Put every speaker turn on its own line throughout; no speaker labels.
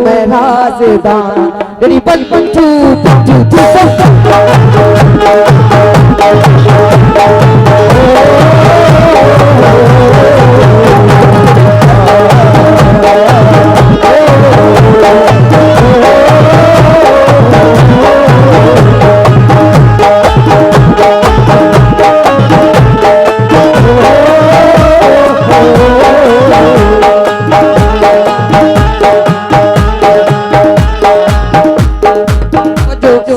मैं राज़दार तेरी बन बन चू चू चू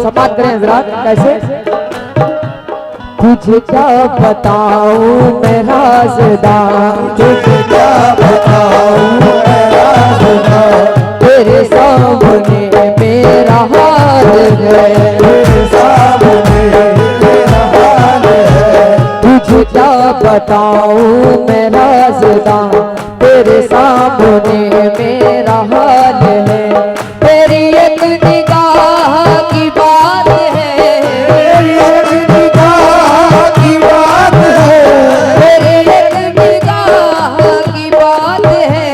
समाप्त करें हजरात। कैसे तुझे क्या बताऊं मैं राज़दार, तुझे क्या बताऊं मैं राज़दार, तेरे सामने मेरा हाल है, तेरे सामने मेरा हाल है। तुझे क्या बताऊं मैं राज़दार, तेरे सामने मेरा हाल है। तेरी एक निगाह की बात है, तेरी एक निगाह की बात है, तेरी एक निगाह की बात है,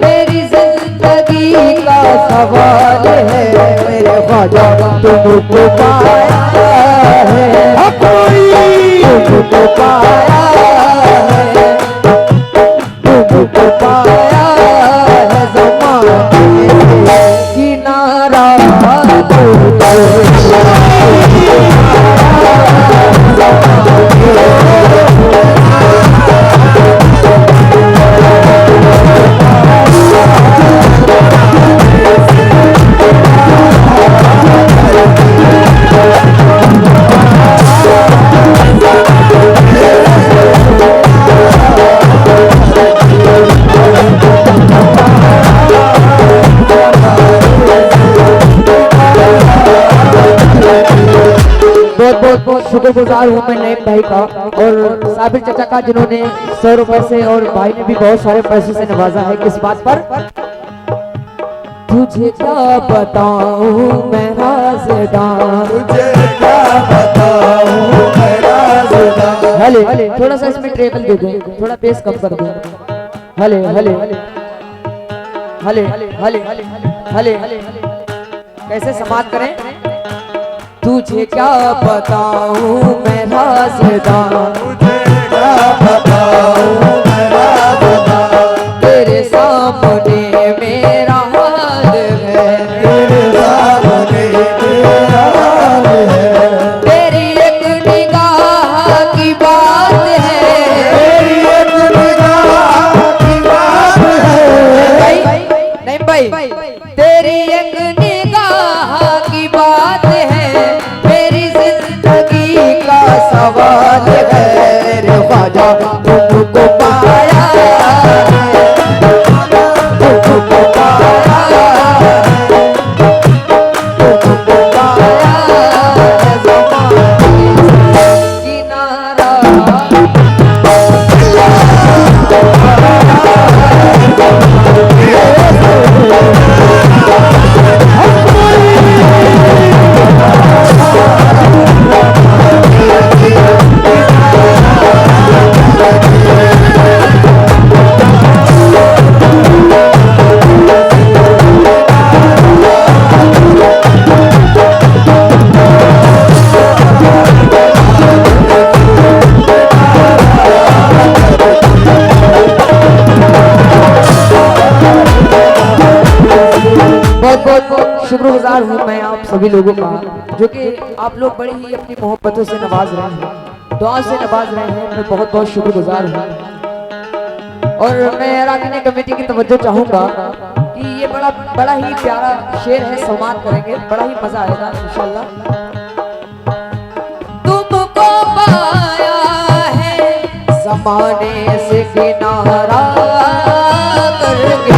मेरी जिंदगी का सवाल है। मेरे ख्वाजा तुमको पाया है, तुमको पाया है, तुमको पाया है ज़माने किनारा बहुत शुक्रगुजार हूँ मैं नए भाई का और साबिर चाचा का, जिन्होंने 100 रुपए से और भाई ने भी बहुत सारे पैसे से नवाजा है। किस बात पर? तुझे क्या बताऊं मैं राज़दार, तुझे क्या बताऊं मैं राज़दार। हले थोड़ा सा इसमें ट्रेबल दे दो, थोड़ा बेस कम कर दो। हले हले हले हले हले हले कैसे समाप्त करें? तुझे क्या बताऊं मैं राज़दार, तुझे क्या बताऊं मैं राज़दार, तेरे सामने मेरा हाल है, तेरे सामने मेरा हाल है। तेरी एक निगाह की बात है, तेरी एक निगाह की बात है। नहीं भाई, तेरी एक निगाह की बात है, सवाल है। रे ख्वाजा तुमको पाया है, तुमको पाया है, तुमको पाया है ज़माने किनारा। शुक्रगुजार हूँ मैं आप सभी लोगों का, जो कि आप लोग बड़ी ही अपनी मोहब्बतों से नवाज रहे हैं, दुआ से नवाज रहे हैं। मैं बहुत बहुत शुक्रगुजार हूँ। और मैं अराकानी कमेटी की तवज्जो चाहूँगा कि ये बड़ा ही प्यारा शेर है, समाप्त करेंगे, बड़ा ही मजा आएगा इंशाल्लाह। तुमको पाया है ज़माने से किनारा करके,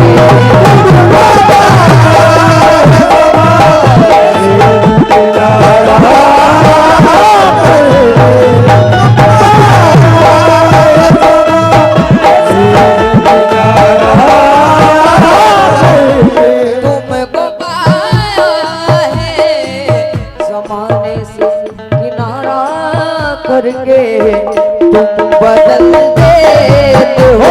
करके तुम बदल देते हो।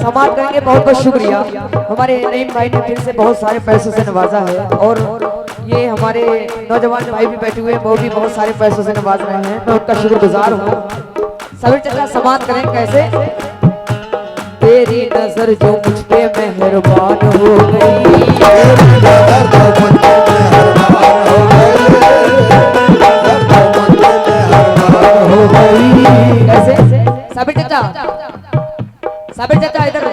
समाप्त करेंगे। बहुत बहुत शुक्रिया। हमारे नईम भाई ने फिर से बहुत सारे पैसों से नवाजा है और ये हमारे नौजवान भाई भी बैठे हुए हैं, वो भी बहुत सारे पैसों से नवाज रहे हैं। मैं उनका शुक्रगुजार हूँ। सभी चचा समाप्त करें कैसे? तेरी नजर जो मुझ पे मेहरबान हो गई, कैसे? साबिर चाचा इधर।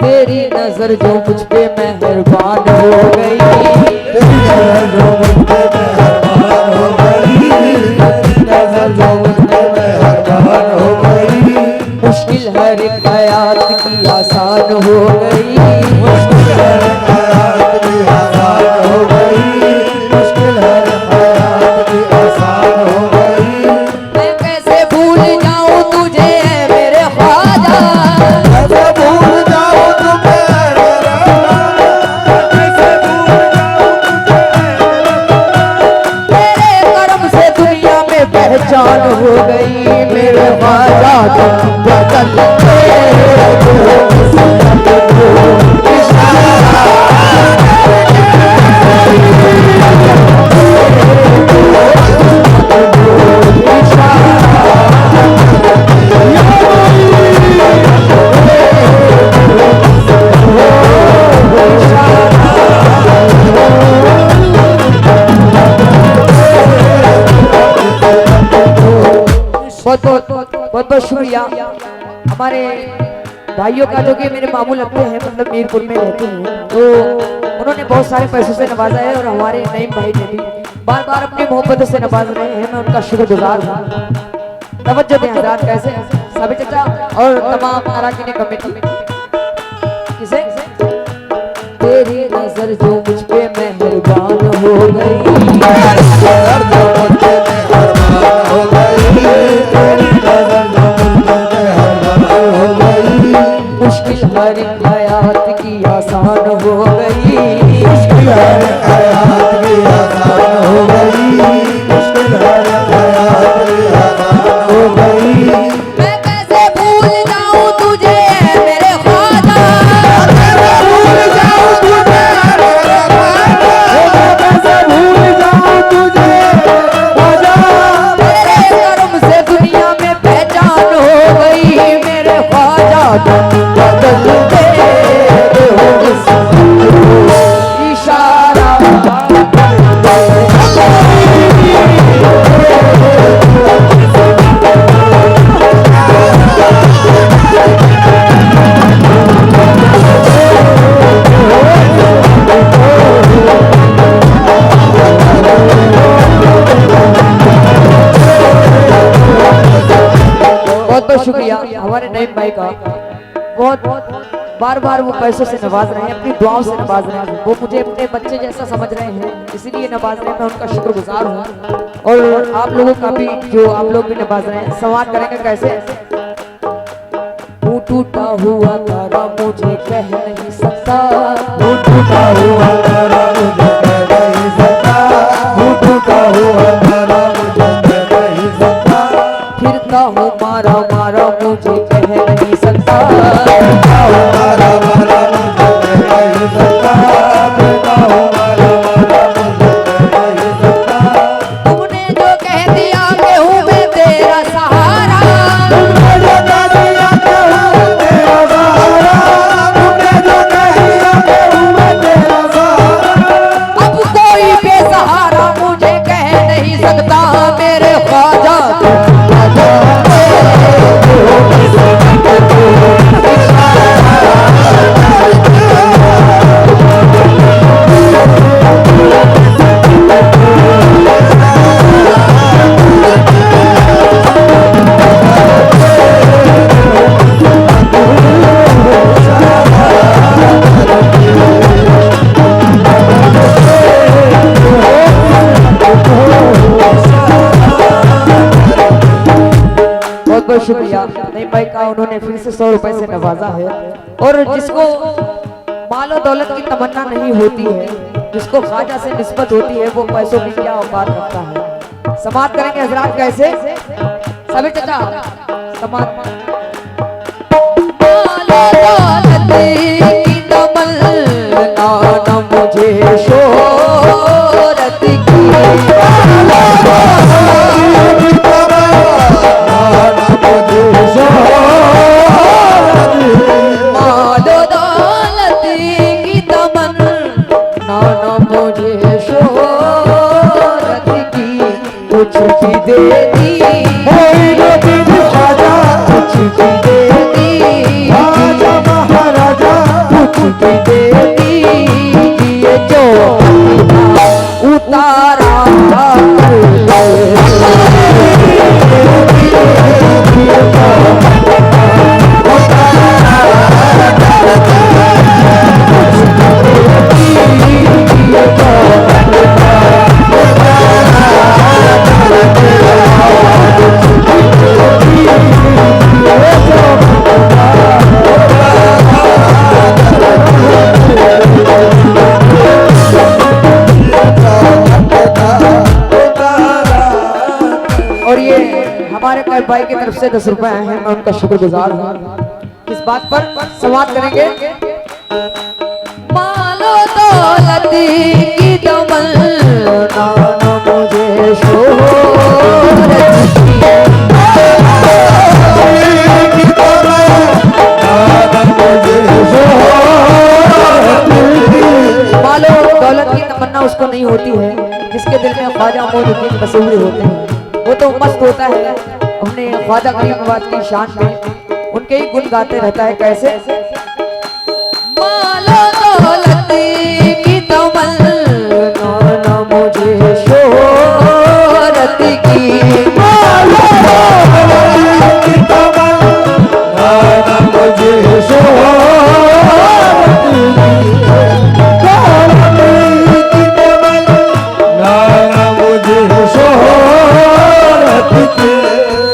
तेरी नजर जो मुझ पे मेहरबान हो गई, तेरी नजर जो मुझ पे मेहरबान हो गई, तेरी नजर जो मुझ पे मेहरबान हो गई, मुश्किल हर एक हयात की आसान हो गई, मुश्किल हर एक हयात की आसान हो गई, मुश्किल हर एक हयात की आसान हो गई। मैं कैसे भूल जाऊं तुझे मेरे ख्वाजा, कैसे भूल जाऊं तुझे मेरे ख्वाजा, कैसे भूल जाऊं तुझे, तेरे कर्म से दुनिया में पहचान हो गई मेरे ख्वाजा। बदल बहुत बहुत शुक्रिया हमारे भाइयों का, जो कि मेरे मामू लगते हैं, मतलब मीरपुर में रहते हैं, तो उन्होंने बहुत सारे पैसों से नवाजा है और हमारे नईम भाई ने भी बार बार अपनी मोहब्बत से नवाज रहे हैं। मैं उनका शुक्रगुजार हूँ। तवज्जो दें हज़रात। कैसे? सभी चचा और तमाम अराकीन कमेटी। किसे? तेरी नजर जो मुझ पे मेहरबान हो गई, मुश्किल हर एक हयात की आसान हो गई, मुश्किल हर एक हयात की आसान हो गई, मुश्किल हर एक हयात की आसान हो गई। मैं कैसे भूल जाऊं तुझे मेरे ख्वाजा, कैसे भूल जाऊं तुझे मेरे ख्वाजा, कैसे भूल जाऊं तुझे ख्वाजा, तेरे कर्म से दुनिया में पहचान हो गई मेरे ख्वाजा। बदल दे इशारा, बहुत बहुत शुक्रिया हमारे नईम भाई का। बहुत बार बार वो पैसों से नवाज रहे हैं, अपनी दुआओं से नवाज रहे हैं। वो मुझे अपने बच्चे जैसा समझ रहे हैं, इसीलिए नवाज रहे हैं। मैं उनका शुक्रगुजार हूँ और आप लोगों का भी, जो आप लोग भी नवाज रहे हैं। संवाद करेंगे कैसे? टूटा हुआ तारा मुझे कह नहीं सकता, टूटा हुआ तारा मुझे कह नहीं सकता, टूटा हुआ तारा मुझे कह नहीं सकता, फिरता हूँ मारा मारा मुझे कह नहीं सकता, फिरता हूँ मारा मारा मुझे कह नहीं सकता, फिरता हूँ मारा मारा मुझे कह नहीं सकता। तुमने जो कह दिया कि हूँ मैं तेरा सहारा, तुमने जो कह दिया कि हूँ मैं तेरा सहारा, तुमने जो कह दिया कि हूँ मैं तेरा सहारा, अब कोई बेसहारा मुझे कह नहीं सकता मेरे ख्वाजा। बहुत शुक्रिया नईम भाई का, उन्होंने फिर से 100 रुपए से नवाजा है। और जिसको मालो दौलत की तमन्ना नहीं होती है, जिसको ख्वाजा से निस्बत होती है, वो पैसों की क्या औकात रखता है। समाप्त करेंगे हजरात कैसे? सभी चचा समाप्त। भी दे दी,
ख्वाजा
कुछ भी दे दी,
ख्वाजा महाराजा
कुछ भी दे दीजिए जो उतारा और ये हमारे कैब भाई की तरफ से 10 रुपए आए हैं, मैं उनका शुक्रगुजार हूँ। इस बात पर संवाद करेंगे। मालो दौलत की तमन्ना मुझे शोहरत की, मालो दौलत की तमन्ना उसको नहीं होती है जिसके दिल में ख्वाजा मोइनुद्दीन बसे हुए होते हैं। वो तो मस्त होता है अपने ख्वाजा गरीब नवाज की शान में, उनके ही गुण गाते रहता है। कैसे? मालो दौलत की तमन्ना मुझे शोहरत की,
मालो दौलत की तमन्ना मुझे शोहरत की, दौलत की तमन्ना मुझे शोहरत की।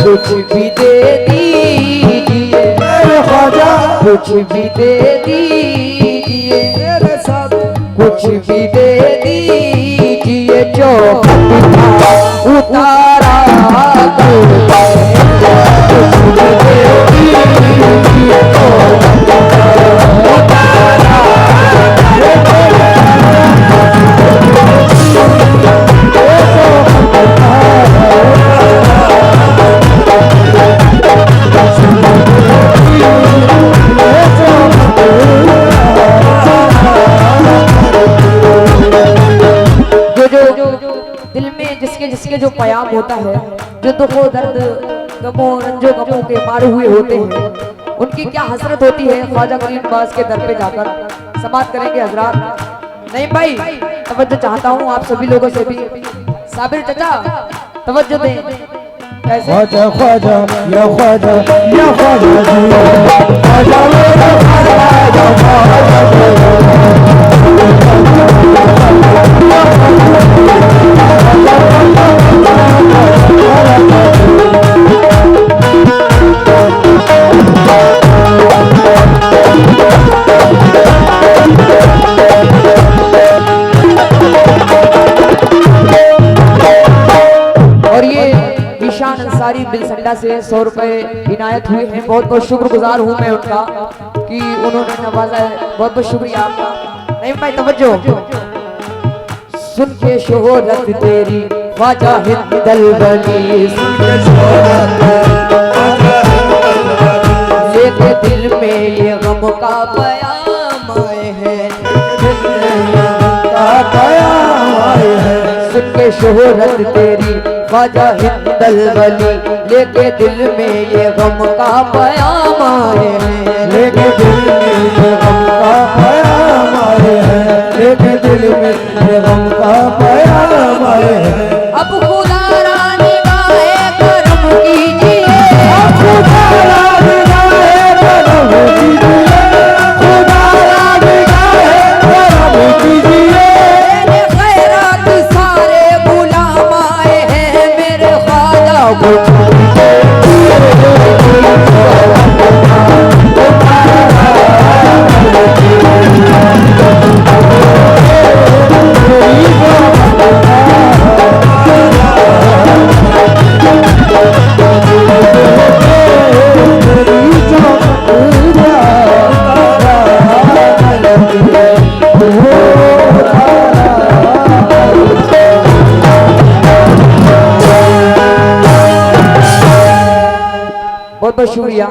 कुछ भी दे दीजिए
मेरे ख्वाजा
कुछ भी दे दीजिए,
मेरे साथ
कुछ भी दे दीजिए जो उतारा दिल में जिसके जिसके जो प्याम होता है, जो दुखों दर्द गमों रंजो गमों के मारे हुए होते हैं, उनकी क्या हसरत होती है ख्वाजा गरीब नवाज के दर पे जाकर। समाप्त करेंगे हजरात। नहीं भाई, तवज्जो चाहता हूँ आप सभी लोगों से भी। साबिर चाचा तवज्जो दें। कैसे?
ख्वाजा ख्वाजा या ख्वाजा या ख्वाजा जी, ख्वाजा मेरा
और ये ईशान अंसारी बिलसंडा से 100 रुपए इनायत हुए हैं। बहुत बहुत शुक्रगुजार हूँ मैं उनका कि उन्होंने नवाजा है। बहुत बहुत शुक्रिया आपका। नहीं भाई तवज्जो। सुन के शोहरत तेरी ख्वाजा हिंदल बनी, सुन के लेके दिल में ये गम का प्याम आए हैं, सुन के शोहरत तेरी ख्वाजा हिंदल बनी, लेके दिल में ये गम का प्याम आए हैं,
लेके दिल में ये गम का प्याम आए हैं, लेके दिल में ये गम का प्याम आए हैं।
अब खुदा रानी गाए करम कीजिए,
अब खुदा रानी गाए करम कीजिए, खुदा रानी गाए करम कीजिए।
मेरे खैरात सारे गुलाम आए हैं, मेरे ख्वाजा को बहुत बहुत शुक्रिया।